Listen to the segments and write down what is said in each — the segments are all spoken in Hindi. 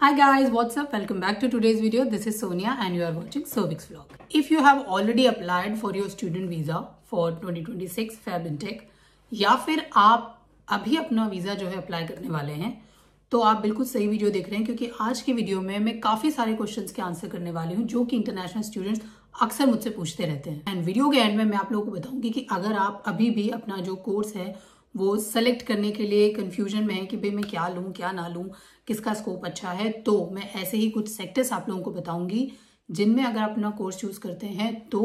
Hi guys, what's up? Welcome back to today's video. This is Sonia and you are watching Cervix Vlog. If you have already applied for your student visa for 2026 Feb Intake या फिर आप अभी अपना वीजा जो है अप्लाई करने वाले हैं, तो आप बिल्कुल सही वीडियो देख रहे हैं क्योंकि आज की वीडियो में मैं काफी सारे क्वेश्चंस के आंसर करने वाली हूँ जो कि इंटरनेशनल स्टूडेंट्स अक्सर मुझसे पूछते रहते हैं। एंड वीडियो के एंड में मैं आप लोगों को बताऊंगी कि अगर आप अभी भी अपना जो कोर्स है वो सेलेक्ट करने के लिए कंफ्यूजन में है कि भाई मैं क्या लूँ क्या ना लूँ, किसका स्कोप अच्छा है, तो मैं ऐसे ही कुछ सेक्टर्स आप लोगों को बताऊंगी जिनमें अगर आप अपना कोर्स चूज करते हैं तो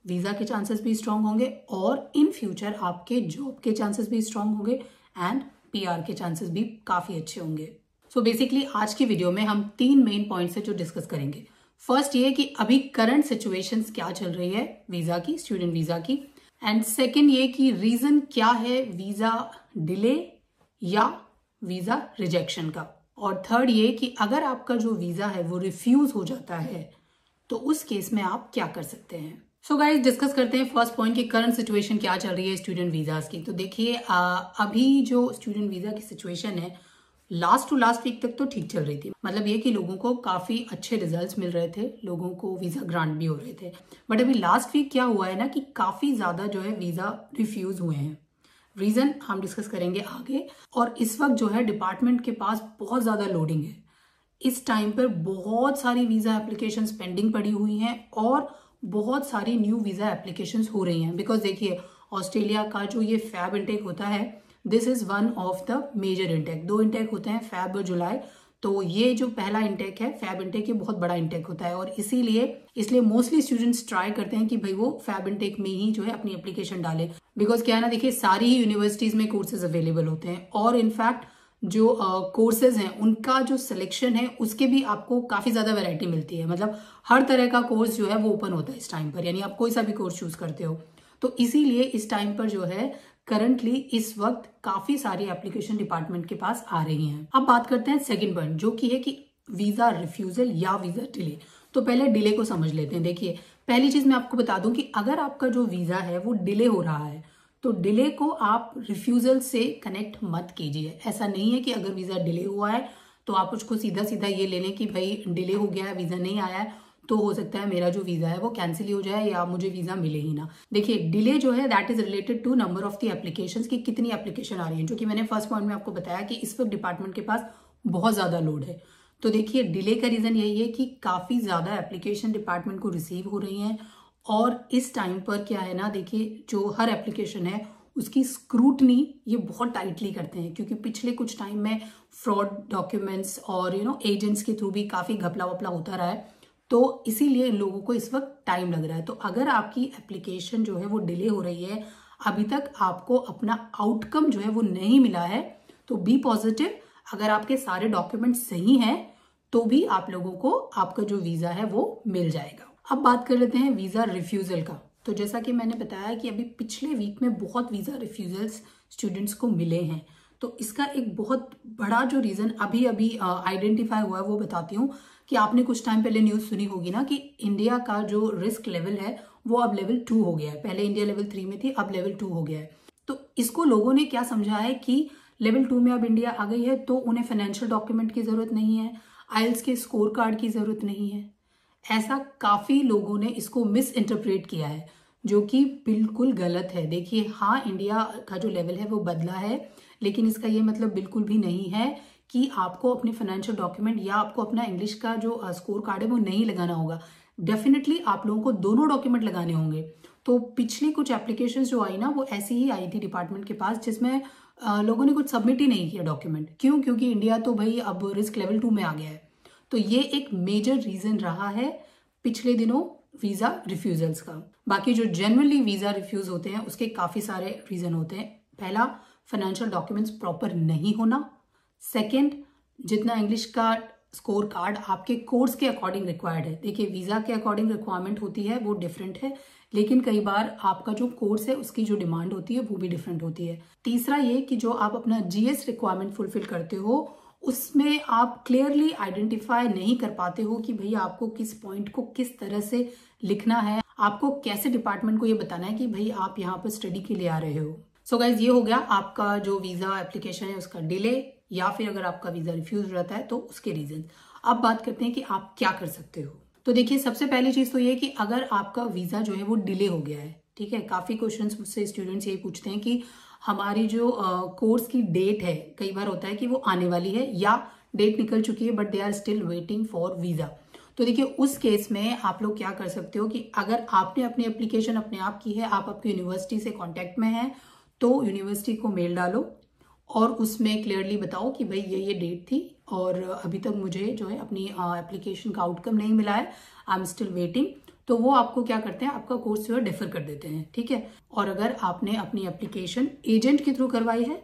वीजा के चांसेस भी स्ट्रांग होंगे और इन फ्यूचर आपके जॉब के चांसेस भी स्ट्रांग होंगे एंड पीआर के चांसेस भी काफी अच्छे होंगे। सो बेसिकली आज की वीडियो में हम 3 मेन पॉइंट्स है जो डिस्कस करेंगे। फर्स्ट ये कि अभी करंट सिचुएशंस क्या चल रही है वीजा की, स्टूडेंट वीजा की, एंड सेकेंड ये कि रीजन क्या है वीजा डिले या वीजा रिजेक्शन का, और थर्ड ये कि अगर आपका जो वीजा है वो रिफ्यूज हो जाता है तो उस केस में आप क्या कर सकते हैं। सो गाइस डिस्कस करते हैं फर्स्ट पॉइंट की करंट सिचुएशन क्या चल रही है स्टूडेंट वीजास की। तो देखिए अभी जो स्टूडेंट वीजा की सिचुएशन है लास्ट टू लास्ट वीक तक तो ठीक चल रही थी, मतलब ये कि लोगों को काफी अच्छे रिजल्ट्स मिल रहे थे, लोगों को वीजा ग्रांट भी हो रहे थे। बट अभी लास्ट वीक क्या हुआ है ना कि काफी ज्यादा जो है वीजा रिफ्यूज हुए हैं। रीजन हम डिस्कस करेंगे आगे। और इस वक्त जो है डिपार्टमेंट के पास बहुत ज्यादा लोडिंग है। इस टाइम पर बहुत सारी वीजा एप्लीकेशन पेंडिंग पड़ी हुई हैं और बहुत सारी न्यू वीजा एप्लीकेशन हो रही हैं। बिकॉज देखिए ऑस्ट्रेलिया का जो ये फैब इंटेक होता है, this is one of the major intake. 2 intake होते हैं, फैब और जुलाई। तो ये जो पहला इंटेक है फैब इंटेक, ये बहुत बड़ा इंटेक होता है और इसलिए मोस्टली स्टूडेंट्स ट्राई करते हैं कि भाई वो फैब इंटेक में ही जो है अपनी एप्लीकेशन डाले। बिकॉज क्या है ना, देखिए सारी ही यूनिवर्सिटीज में कोर्सेज अवेलेबल होते हैं और इनफैक्ट जो कोर्सेज हैं उनका जो सिलेक्शन है उसके भी आपको काफी ज्यादा वैरायटी मिलती है। मतलब हर तरह का कोर्स जो है वो ओपन होता है इस टाइम पर, यानी आप कोई सा भी कोर्स चूज करते हो। तो इसीलिए इस टाइम पर जो है करंटली इस वक्त काफी सारी एप्लीकेशन डिपार्टमेंट के पास आ रही हैं। अब बात करते हैं सेकंड पॉइंट जो कि है कि वीजा रिफ्यूजल या वीजा डिले। तो पहले डिले को समझ लेते हैं। देखिए पहली चीज मैं आपको बता दूं कि अगर आपका जो वीजा है वो डिले हो रहा है तो डिले को आप रिफ्यूजल से कनेक्ट मत कीजिए। ऐसा नहीं है कि अगर वीजा डिले हुआ है तो आप उसको सीधा सीधा ये ले लें कि भाई डिले हो गया है, वीजा नहीं आया है तो हो सकता है मेरा जो वीजा है वो कैंसिल ही हो जाए या मुझे वीजा मिले ही ना। देखिए डिले जो है that is related to number of the applications की कितनी एप्लीकेशन आ रही है, जो कि मैंने फर्स्ट पॉइंट में आपको बताया कि इस वक्त डिपार्टमेंट के पास बहुत ज्यादा लोड है। तो देखिए डिले का रीजन यही है कि काफी ज्यादा एप्लीकेशन डिपार्टमेंट को रिसीव हो रही हैं और इस टाइम पर क्या है ना, देखिए जो हर एप्लीकेशन है उसकी स्क्रूटनी ये बहुत टाइटली करते हैं क्योंकि पिछले कुछ टाइम में फ्रॉड डॉक्यूमेंट्स और एजेंट्स के थ्रू भी काफी घपला वपला होता रहा है, तो इसीलिए इन लोगों को इस वक्त टाइम लग रहा है। तो अगर आपकी एप्लीकेशन जो है वो डिले हो रही है, अभी तक आपको अपना आउटकम जो है वो नहीं मिला है, तो बी पॉजिटिव। अगर आपके सारे डॉक्यूमेंट सही हैं तो भी आप लोगों को आपका जो वीजा है वो मिल जाएगा। अब बात कर लेते हैं वीजा रिफ्यूजल का। तो जैसा कि मैंने बताया कि अभी पिछले वीक में बहुत वीजा रिफ्यूजल्स स्टूडेंट्स को मिले हैं, तो इसका एक बहुत बड़ा जो रीजन अभी आइडेंटिफाई हुआ है वो बताती हूँ कि आपने कुछ टाइम पहले न्यूज सुनी होगी ना कि इंडिया का जो रिस्क लेवल है वो अब लेवल 2 हो गया है। पहले इंडिया लेवल 3 में थी, अब लेवल 2 हो गया है। तो इसको लोगों ने क्या समझा है कि लेवल 2 में अब इंडिया आ गई है तो उन्हें फाइनेंशियल डॉक्यूमेंट की जरूरत नहीं है, आइल्स के स्कोर कार्ड की जरूरत नहीं है। ऐसा काफी लोगों ने इसको मिस इंटरप्रेट किया है जो कि बिल्कुल गलत है। देखिए हाँ, इंडिया का जो लेवल है वो बदला है, लेकिन इसका ये मतलब बिल्कुल भी नहीं है कि आपको अपने फाइनेंशियल डॉक्यूमेंट या आपको अपना इंग्लिश का जो स्कोर कार्ड है वो नहीं लगाना होगा। डेफिनेटली आप लोगों को दोनों डॉक्यूमेंट लगाने होंगे। तो पिछली कुछ एप्लीकेशंस जो आई ना वो ऐसी ही आई थी डिपार्टमेंट के पास जिसमें लोगों ने कुछ सबमिट ही नहीं किया डॉक्यूमेंट। क्यों? क्योंकि इंडिया तो भाई अब रिस्क लेवल 2 में आ गया है। तो ये एक मेजर रीजन रहा है पिछले दिनों वीजा रिफ्यूजल्स का। बाकी जो जनरली वीजा रिफ्यूज होते हैं उसके काफी सारे रीजन होते हैं। पहला, फाइनेंशियल डॉक्यूमेंट्स प्रॉपर नहीं होना। सेकंड, जितना इंग्लिश का स्कोर कार्ड आपके कोर्स के अकॉर्डिंग रिक्वायर्ड है। देखिए वीजा के अकॉर्डिंग रिक्वायरमेंट होती है वो डिफरेंट है, लेकिन कई बार आपका जो कोर्स है उसकी जो डिमांड होती है वो भी डिफरेंट होती है। तीसरा ये कि जो आप अपना जीएस रिक्वायरमेंट फुलफिल करते हो उसमें आप क्लियरली आइडेंटिफाई नहीं कर पाते हो कि भैया आपको किस पॉइंट को किस तरह से लिखना है, आपको कैसे डिपार्टमेंट को ये बताना है कि भाई आप यहाँ पर स्टडी के लिए आ रहे हो। सो गाइज ये हो गया आपका जो वीजा एप्लीकेशन है उसका डिले या फिर अगर आपका वीजा रिफ्यूज हो जाता है तो उसके रीजन। अब बात करते हैं कि आप क्या कर सकते हो। तो देखिए सबसे पहली चीज तो ये कि अगर आपका वीजा जो है वो डिले हो गया है, ठीक है, काफी क्वेश्चंस मुझसे स्टूडेंट्स यही पूछते हैं कि हमारी जो कोर्स की डेट है, कई बार होता है कि वो आने वाली है या डेट निकल चुकी है but they are still waiting for visa. तो देखिए उस केस में आप लोग क्या कर सकते हो कि अगर आपने अपनी एप्लीकेशन अपने आप की है, आप आपकी यूनिवर्सिटी से कांटेक्ट में हैं, तो यूनिवर्सिटी को मेल डालो और उसमें क्लियरली बताओ कि भाई ये डेट थी और अभी तक मुझे जो है अपनी एप्लीकेशन का आउटकम नहीं मिला है, आई एम स्टिल वेटिंग। तो वो आपको क्या करते हैं, आपका कोर्स जो है डिफर कर देते हैं, ठीक है। और अगर आपने अपनी एप्लीकेशन एजेंट के थ्रू करवाई है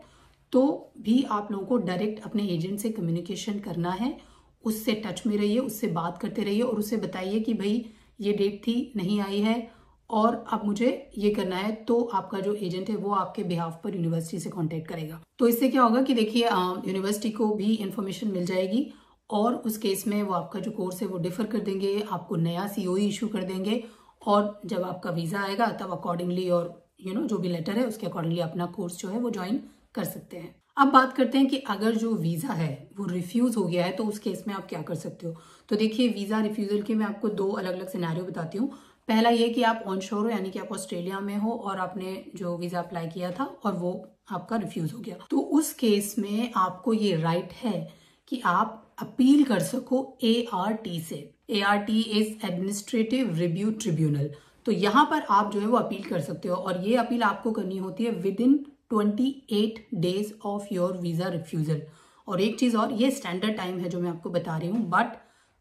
तो भी आप लोगों को डायरेक्ट अपने एजेंट से कम्युनिकेशन करना है, उससे टच में रहिए, उससे बात करते रहिए और उससे बताइए कि भाई ये डेट थी, नहीं आई है और अब मुझे ये करना है। तो आपका जो एजेंट है वो आपके बिहाफ पर यूनिवर्सिटी से कांटेक्ट करेगा। तो इससे क्या होगा कि देखिए यूनिवर्सिटी को भी इंफॉर्मेशन मिल जाएगी और उस केस में वो आपका जो कोर्स है वो डिफर कर देंगे, आपको नया सीओई इशू कर देंगे और जब आपका वीजा आएगा तब अकॉर्डिंगली और जो भी लेटर है उसके अकॉर्डिंगली अपना कोर्स जो है वो ज्वाइन कर सकते हैं। अब बात करते हैं कि अगर जो वीजा है वो रिफ्यूज हो गया है तो उस केस में आप क्या कर सकते हो। तो देखिए वीजा रिफ्यूजल के मैं आपको दो अलग अलग सिनेरियो बताती हूँ। पहला ये कि आप ऑनशोर हो, यानी कि आप ऑस्ट्रेलिया में हो और आपने जो वीजा अप्लाई किया था और वो आपका रिफ्यूज हो गया, तो उस केस में आपको ये राइट है कि आप अपील कर सको ART से। ART is administrative review tribunal. तो यहाँ पर आप जो है वो अपील कर सकते हो और ये अपील आपको करनी होती है with in 28 days of your visa refusal. और एक चीज और, ये स्टैंडर्ड टाइम है जो मैं आपको बता रही हूँ, बट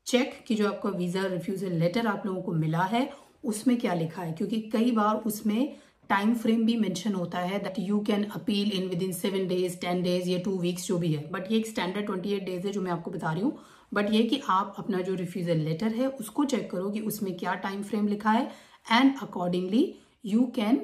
चेक कि जो आपका वीजा रिफ्यूजल लेटर आप लोगों को मिला है उसमें क्या लिखा है, क्योंकि कई बार उसमें टाइम फ्रेम भी मेंशन होता है that you can appeal in with in 7 days 10 days या 2 वीक्स जो भी है, बट ये एक स्टैंडर्ड 28 डेज है जो मैं आपको बता रही हूँ। बट ये कि आप अपना जो रिफ्यूजल लेटर है उसको चेक करो कि उसमें क्या टाइम फ्रेम लिखा है and accordingly you can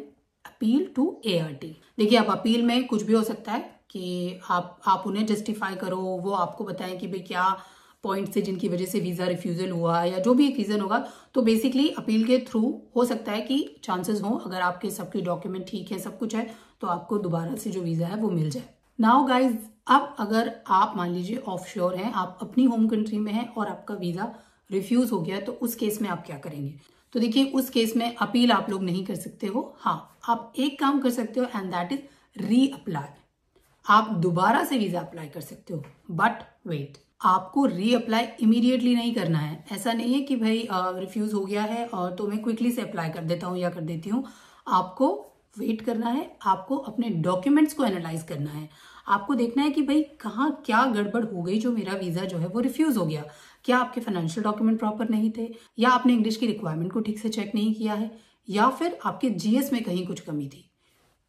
appeal to ART। देखिए आप अपील में कुछ भी हो सकता है कि आप उन्हें जस्टिफाई करो, वो आपको बताएं कि भाई क्या पॉइंट्स है जिनकी वजह से वीजा रिफ्यूजल हुआ या जो भी एक रीजन होगा। तो बेसिकली अपील के थ्रू हो सकता है कि चांसेस हो, अगर आपके सबके डॉक्यूमेंट ठीक है, सब कुछ है, तो आपको दोबारा से जो वीजा है वो मिल जाए। नाउ गाइज, अब अगर आप मान लीजिए ऑफशोर हैं, आप अपनी होम कंट्री में हैं और आपका वीजा रिफ्यूज हो गया, तो उस केस में आप क्या करेंगे। तो देखिए उस केस में अपील आप लोग नहीं कर सकते हो। हाँ, आप एक काम कर सकते हो एंड दैट इज री अप्लाई। आप दोबारा से वीजा अप्लाई कर सकते हो, बट वेट, आपको री अप्लाई इमीडिएटली नहीं करना है। ऐसा नहीं है कि भाई रिफ्यूज हो गया है और तो मैं क्विकली से अप्लाई कर देता हूँ या कर देती हूँ। आपको वेट करना है, आपको अपने डॉक्यूमेंट्स को एनालाइज करना है, आपको देखना है कि भाई कहाँ क्या गड़बड़ हो गई जो मेरा वीजा जो है वो रिफ्यूज हो गया। क्या आपके फाइनेंशियल डॉक्यूमेंट प्रॉपर नहीं थे, या आपने इंग्लिश की रिक्वायरमेंट को ठीक से चेक नहीं किया है, या फिर आपके GS में कहीं कुछ कमी थी।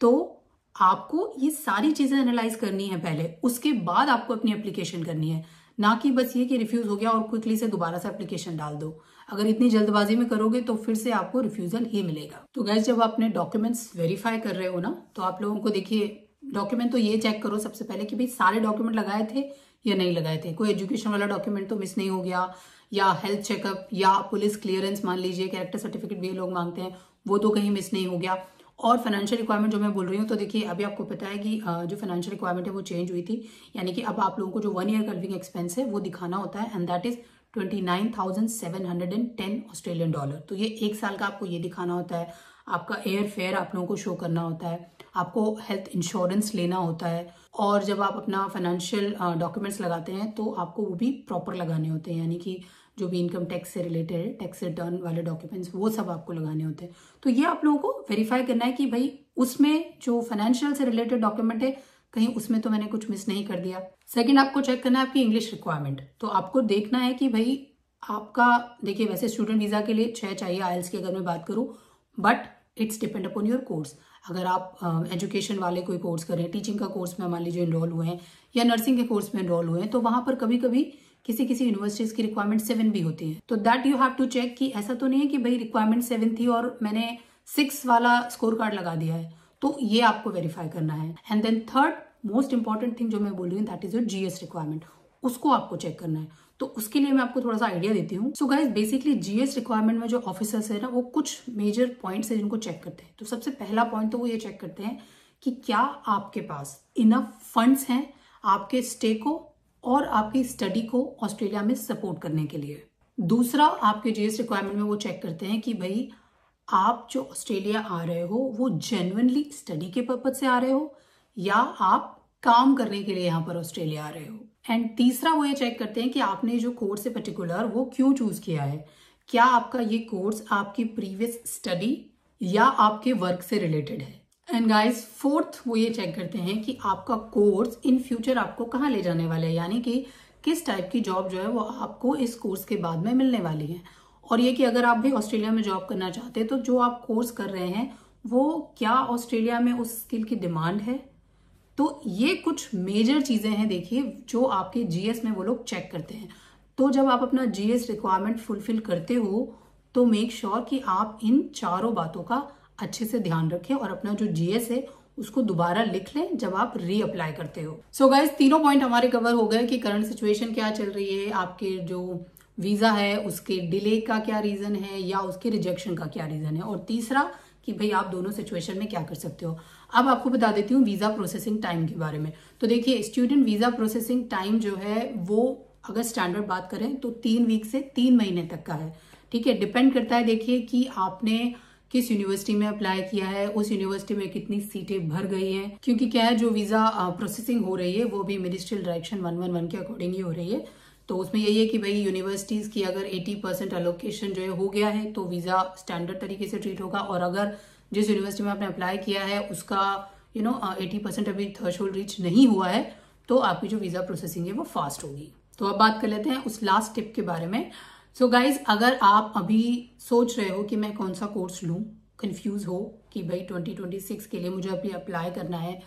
तो आपको ये सारी चीजें एनालाइज करनी है पहले, उसके बाद आपको अपनी एप्लीकेशन करनी है, ना कि बस ये कि रिफ्यूज हो गया और क्विकली से दोबारा से एप्लीकेशन डाल दो। अगर इतनी जल्दबाजी में करोगे तो फिर से आपको रिफ्यूजल ही मिलेगा। तो गाइस, जब आप अपने डॉक्यूमेंट्स वेरीफाई कर रहे हो ना, तो आप लोगों को देखिए डॉक्यूमेंट तो ये चेक करो सबसे पहले कि भाई सारे डॉक्यूमेंट लगाए थे या नहीं लगाए थे, कोई एजुकेशन वाला डॉक्यूमेंट तो मिस नहीं हो गया, या हेल्थ चेकअप या पुलिस क्लियरेंस, मान लीजिए कैरेक्टर सर्टिफिकेट भी ये लोग मांगते हैं, वो तो कहीं मिस नहीं हो गया। और फाइनेंशियल रिक्वायरमेंट जो मैं बोल रही हूँ, तो देखिए अभी आपको पता है कि जो फाइनेंशियल रिक्वायरमेंट है वो चेंज हुई थी, यानी कि अब आप लोगों को जो 1 ईयर का लिविंग एक्सपेंस है वो दिखाना होता है and that is $29,710 Australian dollar. तो ये 1 साल का आपको ये दिखाना होता है। आपका एयर फेयर आप लोगों को शो करना होता है, आपको हेल्थ इंश्योरेंस लेना होता है, और जब आप अपना फाइनेंशियल डॉक्यूमेंट्स लगाते हैं तो आपको वो भी प्रॉपर लगाने होते हैं, यानी कि जो भी इनकम टैक्स से रिलेटेड है, टैक्स रिटर्न वाले डॉक्यूमेंट्स, वो सब आपको लगाने होते हैं। तो ये आप लोगों को वेरीफाई करना है कि भाई उसमें जो फाइनेंशियल से रिलेटेड डॉक्यूमेंट है कहीं उसमें तो मैंने कुछ मिस नहीं कर दिया। सेकंड, आपको चेक करना है आपकी इंग्लिश रिक्वायरमेंट। तो आपको देखना है कि भाई आपका, देखिए वैसे स्टूडेंट वीजा के लिए 6 चाहिए IELTS की अगर मैं बात करूं, but it's depend upon your course. अगर आप एजुकेशन वाले कोई कोर्स करें, टीचिंग का कोर्स में मान लीजिए इनरोल हुए हैं या नर्सिंग के कोर्स में इनरोल हुए हैं, तो वहां पर कभी कभी किसी किसी यूनिवर्सिटीज की रिक्वायरमेंट 7 भी होती है। तो that you have to check कि ऐसा तो नहीं है कि भाई रिक्वायरमेंट 7 थी और मैंने 6 वाला स्कोर कार्ड लगा दिया है। तो ये आपको वेरीफाई करना है। And then third most important thing जो मैं बोल रही हूँ that is your GS requirement, उसको आपको चेक करना है। तो उसके लिए मैं आपको थोड़ा सा आइडिया देती हूँ। So guys, basically GS requirement में जो ऑफिसर्स है ना, वो कुछ मेजर पॉइंट्स है जिनको चेक करते हैं। तो सबसे पहला पॉइंट तो वो ये चेक करते हैं कि क्या आपके पास इनफ फंड्स हैं, आपके स्टे को और आपकी स्टडी को ऑस्ट्रेलिया में सपोर्ट करने के लिए। दूसरा, आपके जीएस रिक्वायरमेंट में वो चेक करते हैं कि भाई आप जो ऑस्ट्रेलिया आ रहे हो वो जेन्युइनली स्टडी के पर्पज से आ रहे हो या आप काम करने के लिए यहाँ पर ऑस्ट्रेलिया आ रहे हो। एंड तीसरा, वो ये चेक करते हैं कि आपने जो कोर्स है पर्टिकुलर वो क्यों चूज किया है। क्या आपका ये कोर्स आपकी प्रीवियस स्टडी या आपके वर्क से रिलेटेड है। एंड गाइस, फोर्थ, वो ये चेक करते हैं कि आपका कोर्स इन फ्यूचर आपको कहाँ ले जाने वाला है, यानी कि किस टाइप की जॉब जो है वो आपको इस कोर्स के बाद में मिलने वाली है। और ये कि अगर आप भी ऑस्ट्रेलिया में जॉब करना चाहते हैं तो जो आप कोर्स कर रहे हैं वो क्या ऑस्ट्रेलिया में उस स्किल की डिमांड है। तो ये कुछ मेजर चीजें हैं देखिए जो आपके जीएस में वो लोग चेक करते हैं। तो जब आप अपना जीएस रिक्वायरमेंट फुलफिल करते हो तो मेक श्योर कि आप इन चारों बातों का अच्छे से ध्यान रखें और अपना जो जीएस है उसको दोबारा लिख लें जब आप रीअप्लाई करते हो। सो गाइस, तीनों पॉइंट हमारे कवर हो गए कि करंट सिचुएशन क्या चल रही है, आपके जो वीजा है उसके डिले का क्या रीजन है या उसके रिजेक्शन का क्या रीजन है, और तीसरा कि भाई आप दोनों सिचुएशन में क्या कर सकते हो। अब आपको बता देती हूँ वीजा प्रोसेसिंग टाइम के बारे में। तो देखिए, स्टूडेंट वीजा प्रोसेसिंग टाइम जो है वो अगर स्टैंडर्ड बात करें तो 3 वीक से 3 महीने तक का है। ठीक है, डिपेंड करता है देखिए कि आपने किस यूनिवर्सिटी में अप्लाई किया है, उस यूनिवर्सिटी में कितनी सीटें भर गई हैं, क्योंकि क्या है जो वीजा प्रोसेसिंग हो रही है वो भी मिनिस्ट्रियल डायरेक्शन 111 के अकॉर्डिंग ही हो रही है। तो उसमें यही है कि भाई यूनिवर्सिटीज की अगर 80% अलोकेशन जो है हो गया है तो वीजा स्टैंडर्ड तरीके से ट्रीट होगा, और अगर जिस यूनिवर्सिटी में आपने अप्लाई किया है उसका 80% अभी थ्रेशोल्ड रीच नहीं हुआ है तो आपकी जो वीजा प्रोसेसिंग है वो फास्ट होगी। तो अब बात कर लेते हैं उस लास्ट टिप के बारे में। सो गाइज, अगर आप अभी सोच रहे हो कि मैं कौन सा कोर्स लूं, कंफ्यूज हो कि भाई 2026 के लिए मुझे अभी अप्लाई करना है,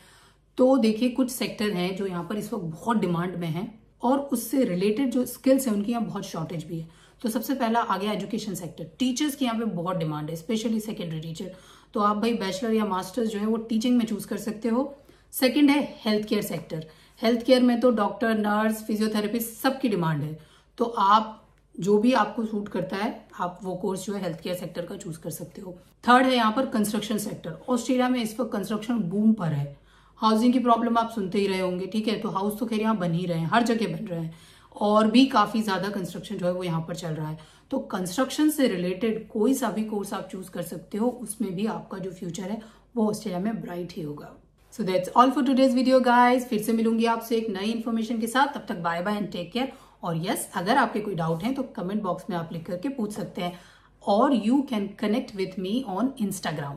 तो देखिए कुछ सेक्टर हैं जो यहाँ पर इस वक्त बहुत डिमांड में हैं और उससे रिलेटेड जो स्किल्स हैं उनकी यहाँ बहुत शॉर्टेज भी है। तो सबसे पहला आ गया एजुकेशन सेक्टर। टीचर्स की यहाँ पे बहुत डिमांड है, स्पेशली सेकेंडरी टीचर। तो आप भाई बैचलर या मास्टर्स जो है वो टीचिंग में चूज कर सकते हो। सेकेंड है health care sector. Health care में तो डॉक्टर, नर्स, फिजियोथेरेपिस्ट सबकी डिमांड है। तो आप जो भी आपको सूट करता है आप वो कोर्स जो है हेल्थ केयर सेक्टर का चूज कर सकते हो। थर्ड है यहाँ पर कंस्ट्रक्शन सेक्टर। ऑस्ट्रेलिया में इस वक्त कंस्ट्रक्शन बूम पर है। हाउसिंग की प्रॉब्लम आप सुनते ही रहे होंगे, ठीक है। तो हाउस तो खैर यहाँ बन ही रहे हैं, हर जगह बन रहे हैं, और भी काफी ज्यादा कंस्ट्रक्शन जो है वो यहाँ पर चल रहा है। तो कंस्ट्रक्शन से रिलेटेड कोई सा भी कोर्स आप चूज कर सकते हो, उसमें भी आपका जो फ्यूचर है वो ऑस्ट्रेलिया में ब्राइट ही होगा। So that's all for today's video guys. फिर से मिलूंगी आपसे एक नई इन्फॉर्मेशन के साथ। तब तक bye bye and take care. और यस, अगर आपके कोई डाउट है तो कमेंट बॉक्स में आप लिख करके पूछ सकते हैं, और you can connect with me on Instagram.